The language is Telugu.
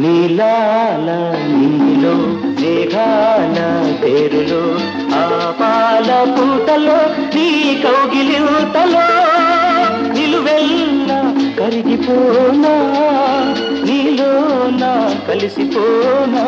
నీలాల నీలో మేఘాల పేరులో ఆ పాల పూటలో నీ కౌగిలింతలో నిలువెల్ల కరిగిపోనా నీలో నా కలిసిపోనా